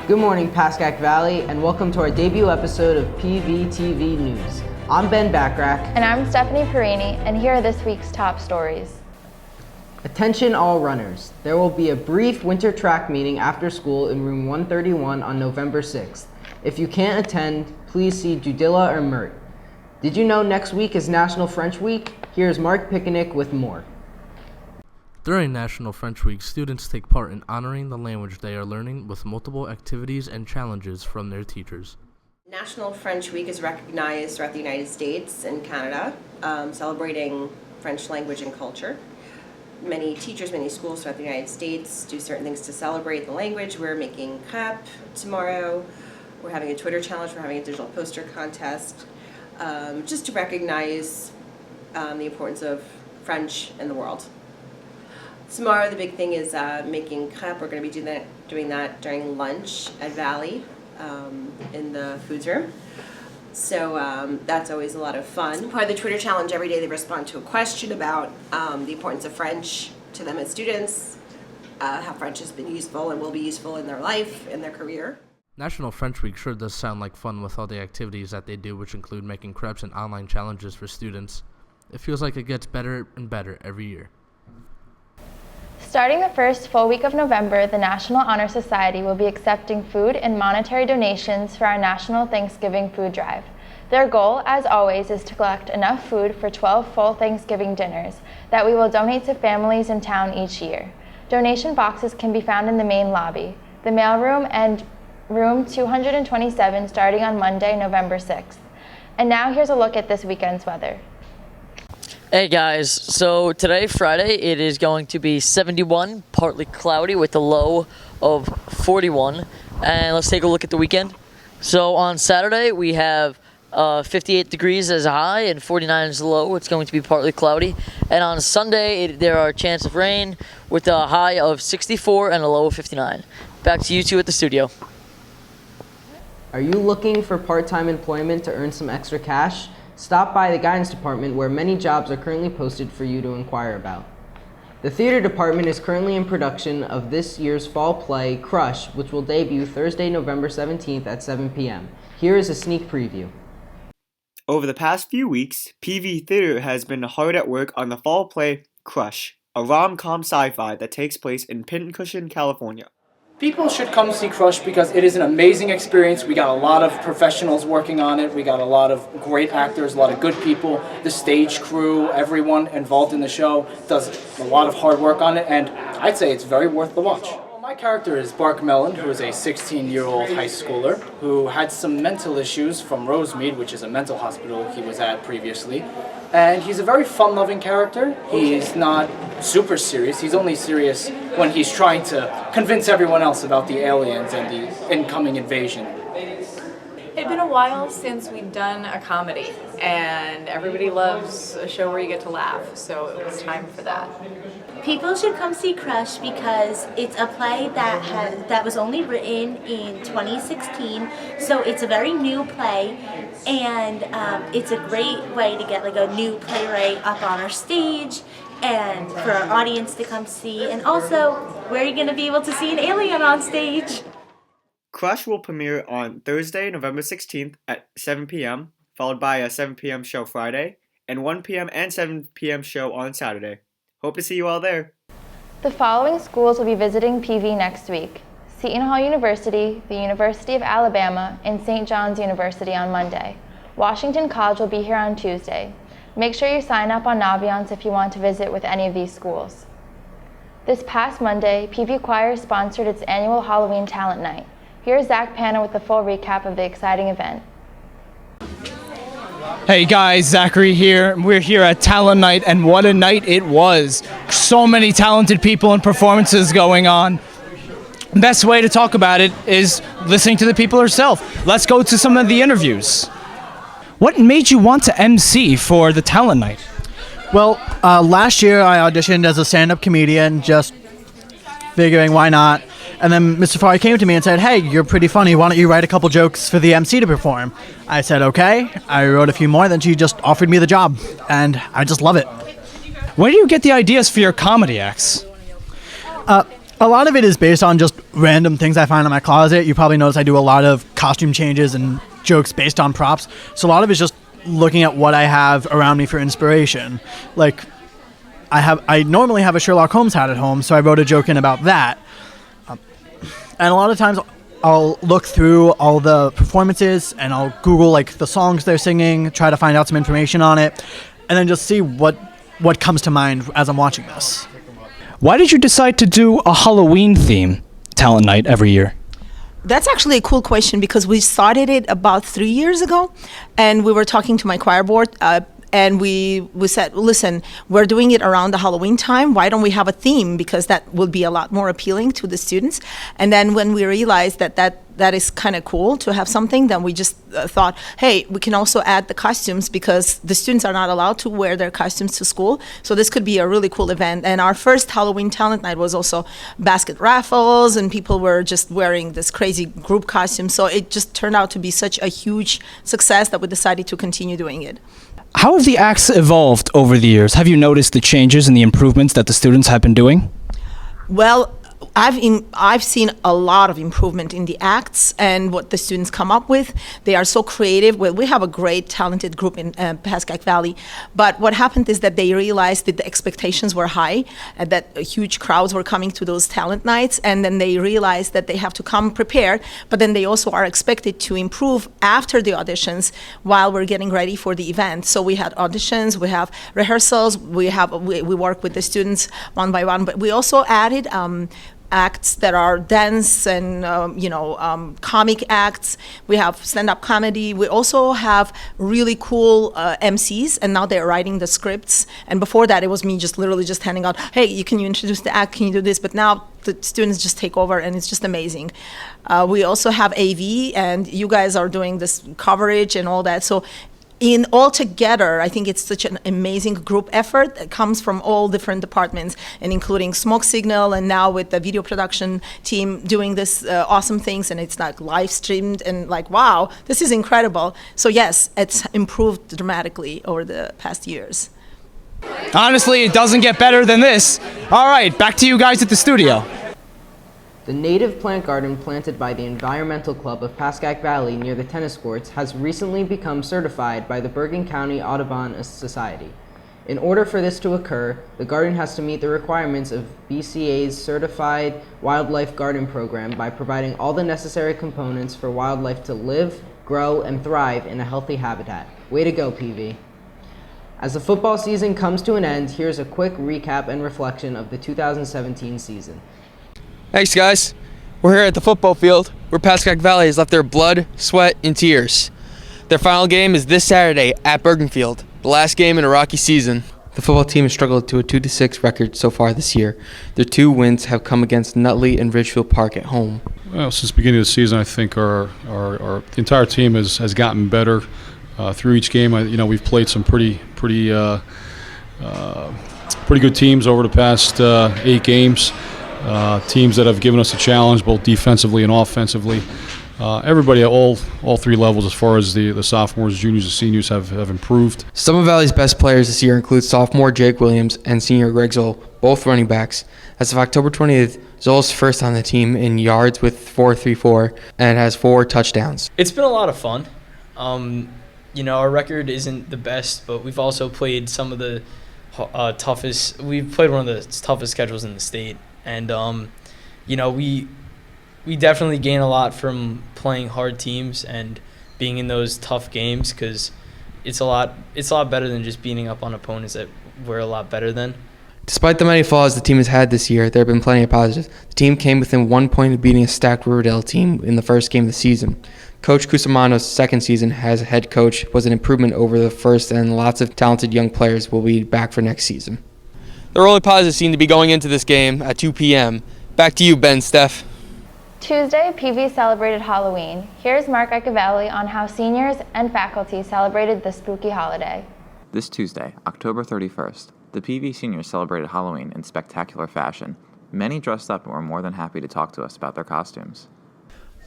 Good morning, Pascack Valley, and welcome to our debut episode of Pvtv News. I'm Ben Backrack. And I'm Stephanie Perini, and here are this week's top stories. Attention all runners. There will be a brief winter track meeting after school in room 131 on November 6th. If you can't attend, please see Judilla or Mert. Did you know next week is National French Week? Here's Mark Picnic with more. During National French Week, students take part in honoring the language they are learning with multiple activities and challenges from their teachers. National French Week is recognized throughout the United States and Canada, celebrating French language and culture. Many teachers, many schools throughout the United States do certain things to celebrate the language. We're making crêpes tomorrow. We're having a Twitter challenge. We're having a digital poster contest, just to recognize the importance of French in the world. Tomorrow, the big thing is making crêpes. We're going to be doing that during lunch at Valley in the foods room. So that's always a lot of fun. Part of the Twitter challenge, every day they respond to a question about the importance of French to them as students, how French has been useful and will be useful in their life, in their career. National French Week sure does sound like fun with all the activities that they do, which include making crêpes and online challenges for students. It feels like it gets better and better every year. Starting the first full week of November, the National Honor Society will be accepting food and monetary donations for our National Thanksgiving Food Drive. Their goal, as always, is to collect enough food for 12 full Thanksgiving dinners that we will donate to families in town each year. Donation boxes can be found in the main lobby, the mailroom, and room 227 starting on Monday, November 6th. And now here's a look at this weekend's weather. Hey guys, so today, Friday, it is going to be 71, partly cloudy with a low of 41. And let's take a look at the weekend. So on Saturday, we have 58 degrees as a high and 49 as a low. It's going to be partly cloudy. And on Sunday, there are a chance of rain with a high of 64 and a low of 59. Back to you two at the studio. Are you looking for part-time employment to earn some extra cash? Stop by the guidance department where many jobs are currently posted for you to inquire about. The theater department is currently in production of this year's fall play, Crush, which will debut Thursday, November 17th at 7 p.m. Here is a sneak preview. Over the past few weeks, PV Theater has been hard at work on the fall play, Crush, a rom-com sci-fi that takes place in Pincushion, California. People should come see Crush because it is an amazing experience. We got a lot of professionals working on it. We got a lot of great actors, a lot of good people. The stage crew, everyone involved in the show does a lot of hard work on it, and I'd say it's very worth the watch. My character is Bark Mellon, who is a 16-year-old high schooler who had some mental issues from Rosemead, which is a mental hospital he was at previously. And he's a very fun-loving character. He's not super serious. He's only serious when he's trying to convince everyone else about the aliens and the incoming invasion. It had been a while since we'd done a comedy, and everybody loves a show where you get to laugh, so it was time for that. People should come see Crush because it's a play that was only written in 2016, so it's a very new play, and it's a great way to get like a new playwright up on our stage and for our audience to come see, and also where you're going to be able to see an alien on stage. Crush will premiere on Thursday, November 16th at 7 p.m., followed by a 7 p.m. show Friday, and 1 p.m. and 7 p.m. show on Saturday. Hope to see you all there. The following schools will be visiting PV next week: Seton Hall University, the University of Alabama, and St. John's University on Monday. Washington College will be here on Tuesday. Make sure you sign up on Naviance if you want to visit with any of these schools. This past Monday, PV Choir sponsored its annual Halloween Talent Night. Here's Zach Panna with the full recap of the exciting event. Hey guys, Zachary here. We're here at Talent Night, and what a night it was. So many talented people and performances going on. The best way to talk about it is listening to the people herself. Let's go to some of the interviews. What made you want to MC for the Talent Night? Well, last year I auditioned as a stand-up comedian, just figuring why not. And then Mr. Farr came to me and said, hey, you're pretty funny, why don't you write a couple jokes for the MC to perform? I said, okay. I wrote a few more, then she just offered me the job, and I just love it. Where do you get the ideas for your comedy acts? A lot of it is based on just random things I find in my closet. You probably notice I do a lot of costume changes and jokes based on props. So a lot of it's just looking at what I have around me for inspiration. Like, I normally have a Sherlock Holmes hat at home, so I wrote a joke in about that. And a lot of times I'll look through all the performances and I'll Google like the songs they're singing, try to find out some information on it, and then just see what comes to mind as I'm watching this. Why did you decide to do a Halloween theme talent night every year? That's actually a cool question because we started it about 3 years ago, and we were talking to my choir board, and we said, listen, we're doing it around the Halloween time. Why don't we have a theme? Because that will be a lot more appealing to the students. And then when we realized that is kind of cool to have something, then we just thought, hey, we can also add the costumes because the students are not allowed to wear their costumes to school. So this could be a really cool event. And our first Halloween talent night was also basket raffles, and people were just wearing this crazy group costume. So it just turned out to be such a huge success that we decided to continue doing it. How have the acts evolved over the years? Have you noticed the changes and the improvements that the students have been doing? Well, I've seen a lot of improvement in the acts and what the students come up with. They are so creative. Well, we have a great, talented group in Pascack Valley. But what happened is that they realized that the expectations were high, and that huge crowds were coming to those talent nights. And then they realized that they have to come prepared, but then they also are expected to improve after the auditions while we're getting ready for the event. So we had auditions, we have rehearsals, we work with the students one by one, but we also added acts that are dance and comic acts. We have stand-up comedy. We also have really cool MCs, and now they're writing the scripts. And before that, it was me literally just handing out, hey, can you introduce the act? Can you do this? But now the students just take over, and it's just amazing. We also have AV, and you guys are doing this coverage and all that. So in all together, I think it's such an amazing group effort that comes from all different departments, and including Smoke Signal, and now with the video production team doing this awesome things, and it's like live streamed, and like, wow, this is incredible. So yes, it's improved dramatically over the past years. Honestly, it doesn't get better than this. All right, back to you guys at the studio. The native plant garden planted by the Environmental Club of Pascack Valley near the tennis courts has recently become certified by the Bergen County Audubon Society. In order for this to occur, the garden has to meet the requirements of BCA's Certified Wildlife Garden Program by providing all the necessary components for wildlife to live, grow, and thrive in a healthy habitat. Way to go, PV. As the football season comes to an end, here's a quick recap and reflection of the 2017 season. Thanks, guys. We're here at the football field where Pascack Valley has left their blood, sweat, and tears. Their final game is this Saturday at Bergenfield, the last game in a rocky season. The football team has struggled to a 2-6 record so far this year. Their 2 wins have come against Nutley and Ridgefield Park at home. Well, since the beginning of the season, I think our the entire team has gotten better through each game. We've played some pretty good teams over the past 8 games. Teams that have given us a challenge both defensively and offensively. Everybody at all 3 levels, as far as the sophomores, juniors, and seniors, have improved. Some of Valley's best players this year include sophomore Jake Williams and senior Greg Zoll, both running backs. As of October 20th, Zoll is first on the team in yards with 4.34 and has 4 touchdowns. It's been a lot of fun. Our record isn't the best, but we've also played some of the toughest. We've played one of the toughest schedules in the state. And, we definitely gain a lot from playing hard teams and being in those tough games, because it's a lot better than just beating up on opponents that we're a lot better than. Despite the many flaws the team has had this year, there have been plenty of positives. The team came within 1 point of beating a stacked Riverdale team in the first game of the season. Coach Cusimano's second season as head coach was an improvement over the first, and lots of talented young players will be back for next season. The only positives seem to be going into this game at 2 p.m. Back to you, Ben, Steph. Tuesday, PV celebrated Halloween. Here's Mark Iacobelli on how seniors and faculty celebrated the spooky holiday. This Tuesday, October 31st, the PV seniors celebrated Halloween in spectacular fashion. Many dressed up and were more than happy to talk to us about their costumes.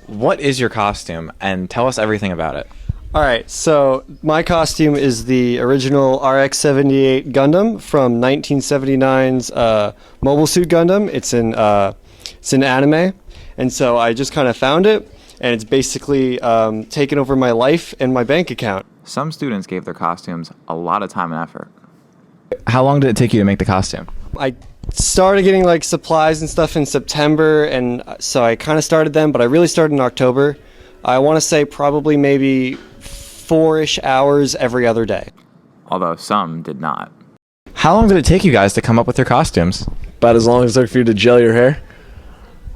What is your costume, and tell us everything about it? All right, so my costume is the original RX-78 Gundam from 1979's Mobile Suit Gundam. It's in It's an anime, and so I just kind of found it, and it's basically taken over my life and my bank account. Some students gave their costumes a lot of time and effort. How long did it take you to make the costume? I started getting like supplies and stuff in September, and so I kind of started then, but I really started in October. I want to say probably maybe 4-ish hours every other day. Although some did not. How long did it take you guys to come up with your costumes? About as long as it took for you to gel your hair.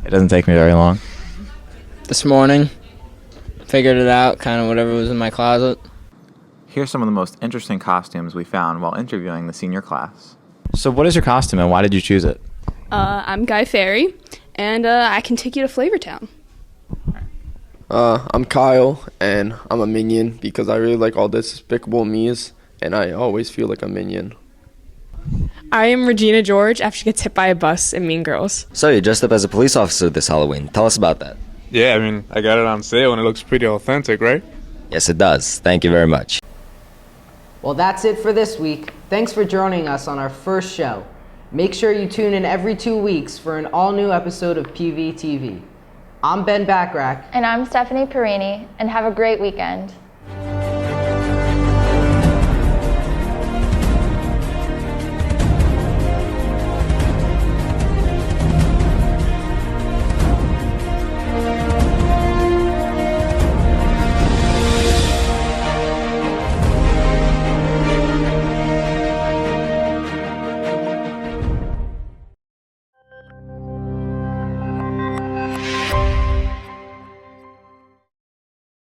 It doesn't take me very long. This morning, figured it out, kind of whatever was in my closet. Here's some of the most interesting costumes we found while interviewing the senior class. So what is your costume and why did you choose it? I'm FIERI, and I can take you to Flavortown. I'm Kyle, and I'm a minion because I really like all the Despicable Me's, and I always feel like a minion. I am Regina George after she gets hit by a bus in Mean Girls. So you dressed up as a police officer this Halloween. Tell us about that. Yeah, I mean, I got it on sale and it looks pretty authentic, right? Yes, it does. Thank you very much. Well, that's it for this week. Thanks for joining us on our first show. Make sure you tune in every 2 weeks for an all-new episode of Pvtv. I'm Ben Backrack. And I'm Stephanie Perini, and have a great weekend.